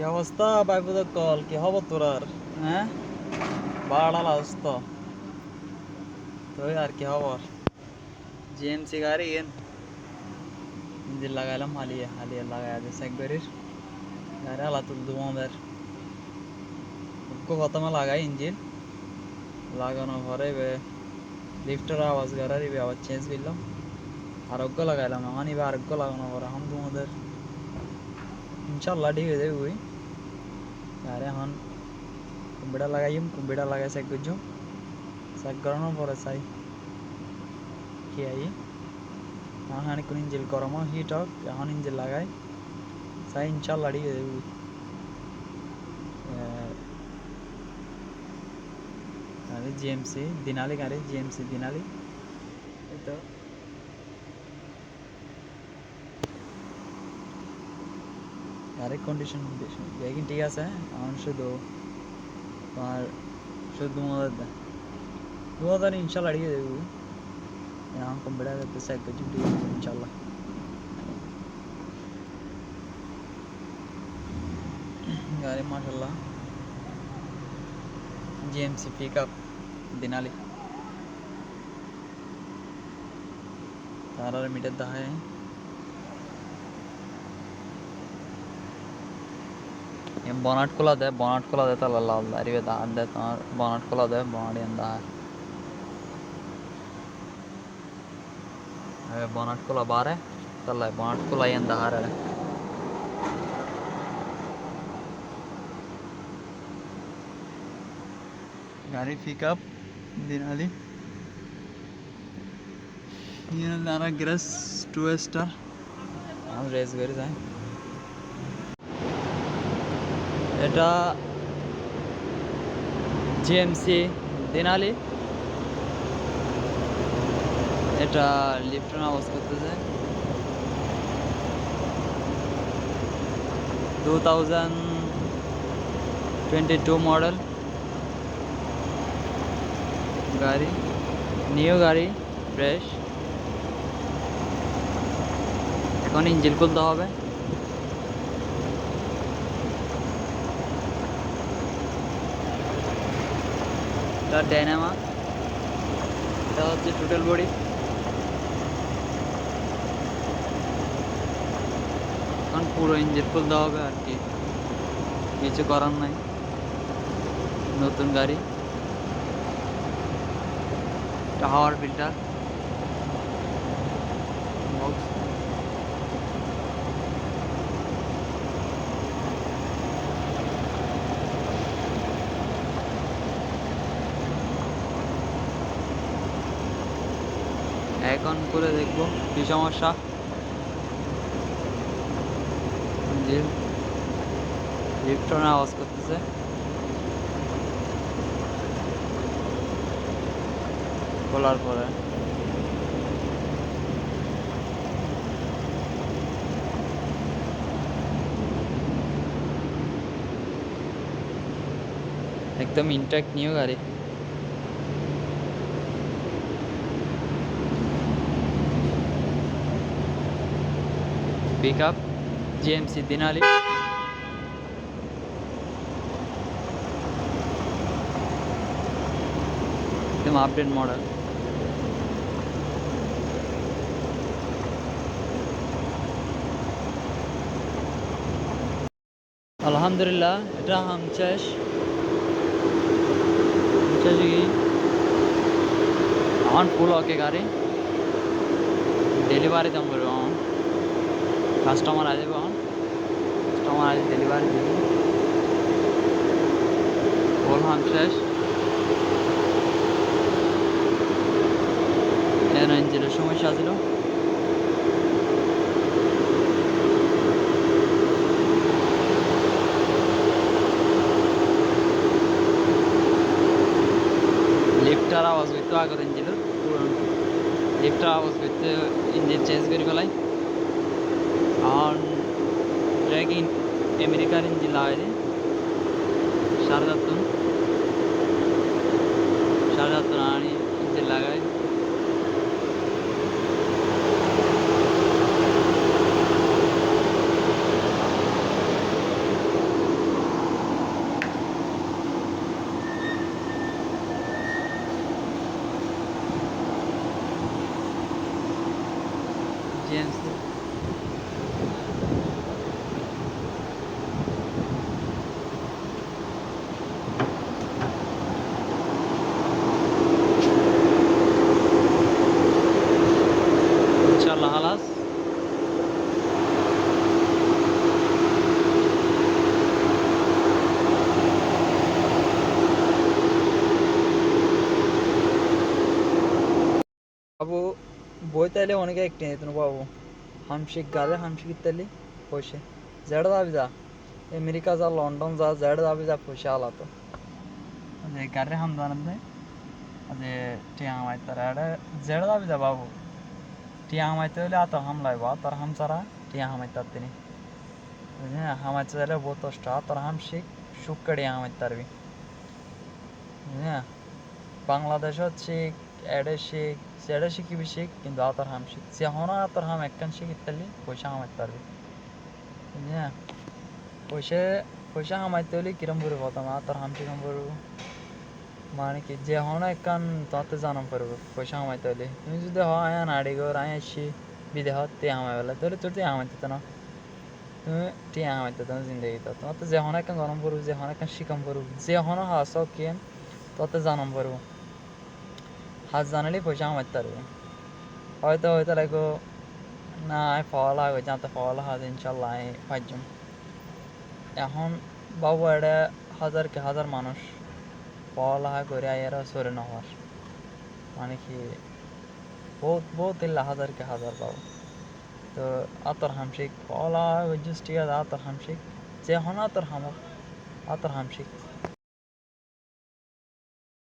কি অবস্থা বাইবুদের কল কি খবর তোরার? হ্যাঁ, বাড়াল অবস্থা তো আর কি খবর? জিএমসি গাড়ি ইঞ্জিন লাগাইলাম হালিয়ে হালিয়ে লাগাই আছে একবারের গাড়ি আলা তুল দেবো আমাদের প্রথমে লাগাই ইঞ্জিন লাগানোর পরে লিফটের আওয়াজ গাড়ার আবার চেঞ্জ করলাম আরোগ্য লাগাইলাম এখন এবার আরোগ্য লাগানোর পরে এখন তোমাদের ইনশাল্লাহ ঠিক হয়ে যাবে ওই গাড়ি এখন কম্পিউটার লাগাই চেক করছো চেক করানোর পরে চাই কি আই এখন কোন ইঞ্জিন গরম হিট হোক এখন ইঞ্জিন লাগাই চাই ইনশাল্লাহ ঠিক হয়ে যাবে গাড়ি জিএমসি দিনালি গাড়ি জিএমসি দিনালি এই তো গাড়ির কন্ডিশন ব্রেকিং ঠিক আছে এখন শুধু তোমার শুধু 2000 ইনশাল্লাহ ঠিক হয়ে যাবে এখন কম্পিউটার করতে চেক করছি ঠিক আছে ইনশাল্লাহ গাড়ি মাশাল্লাহ জিএমসি পিক আপ দিনালি তার মিটার দেখায় বনাট খোলা দে তাহলে লাল দাঁড়িয়ে দাঁড় দে তোমার বনাট খোলা দে বনাট দাঁড় বনাট খোলা বারে তাহলে বনাট খোলা দাঁড় গাড়ি পিক আপ দিনালি দাঁড়া গ্যাস 2 স্টার আমি রেস করে যাই এটা জিএমসি দিনালি এটা লিফটন আওয়াজ করতেছে 2022 মডেল গাড়ি নিউ গাড়ি ফ্রেশ এখন ইঞ্জিন খুলতে হবে এটা ডাইনামা এটা হচ্ছে টোটাল বডি এখন পুরো ইঞ্জিন খুলতে হবে আর কি কিছু করার নাই নতুন গাড়ি এটা হাওয়ার ফিল্টার এখন করে দেখবো কি সমস্যা লিফটন আওয়াজ করতেছে খোলার পরে একদম ইনট্যাক্ট নিউ গাড়ি পিক আপ জিএমসি দিনালি একদম আপডেট মডেল আলহামদুলিল্লাহ এটা হামচাষ এখন ফুল ওকে গাড়ি ডেলিভারি দাম করবো এখন কাস্টমার আসবে এখন কাস্টমার আসবে ডেলিভারি দেবে ফুল হামচাষ ইঞ্জিনের সমস্যা ছিল লিফটার আওয়াজ করতে আগের ইঞ্জিনের লিফটার আওয়াজ করতে ইঞ্জিন চেঞ্জ করে ফেলাই আর ট্রেকিং আমেরিকার ইঞ্জিন লাগাই দিই 7.5 আনি ইঞ্জিন লাগাই বাবু বই তাইলে অনেকে একটি নিতেন বাবু হামশিক গালে হামশিক ইত্যাদি পয়সে জেড দাবি যা আমেরিকা যা লন্ডন যা জেড দাবি যা পয়সা আলাতো যে গাড়ি হামদান যে টিয়া আমাইতার এটা জেড দাবি যা বাবু টিয়া হামাইতে হলে আত হামলাইব আতর হাম ছাড়া টিয়া হামাইতার তিনি হ্যাঁ হামাইতে চাইলে বহুত কষ্ট আতর হাম শিখ সুখ কাটিয়ে হামাইতে পারবি হ্যাঁ বাংলাদেশত শিখ এডে শিখ সেডে শিখিবি শিখ কিন্তু আতর হাম শিখ যে হনা আতর হাম একখান শিখ ইত্যাদি পয়সা হামাইতে পারবি হ্যাঁ পয়সা হামাইতে হলে কিরম করে বলতাম আতর হাম শিখম করব মানে কি যে হনা একখান তাতে জানাম পারবো পয়সা হামাইতে হলে তুমি যদি হয় আয়া নাড়ি গর আয় আসি বিদেহত তে হামাই বেলা তাহলে তোর তে হামাইতে না তুমি টিয়া হামাইতে তোমার জিন্দগিতে তোমার তো যে হনা একখান গরম করবো যে হনা একখান শিকাম করবো যে হনা হাস কেন তাতে জানাম পারবো হাত জানালে পয়সা কামাইতে পারবে হয়তো লাগো না আমি পাওয়ালা হয়ে জানতে পাওয়ালা হাত ইনশাল্লাহ আমি পাঁচজন এখন বাবু এটা হাজার মানুষ পাওয়ালা করে এরা সরে নেওয়ার মানে কি বহুত ইল্লা হাজার বাবু তো আতর হামশিক পাওয়ালা ঠিক আছে আতর হামশিক যে হন আতর হামক আতর হামশিক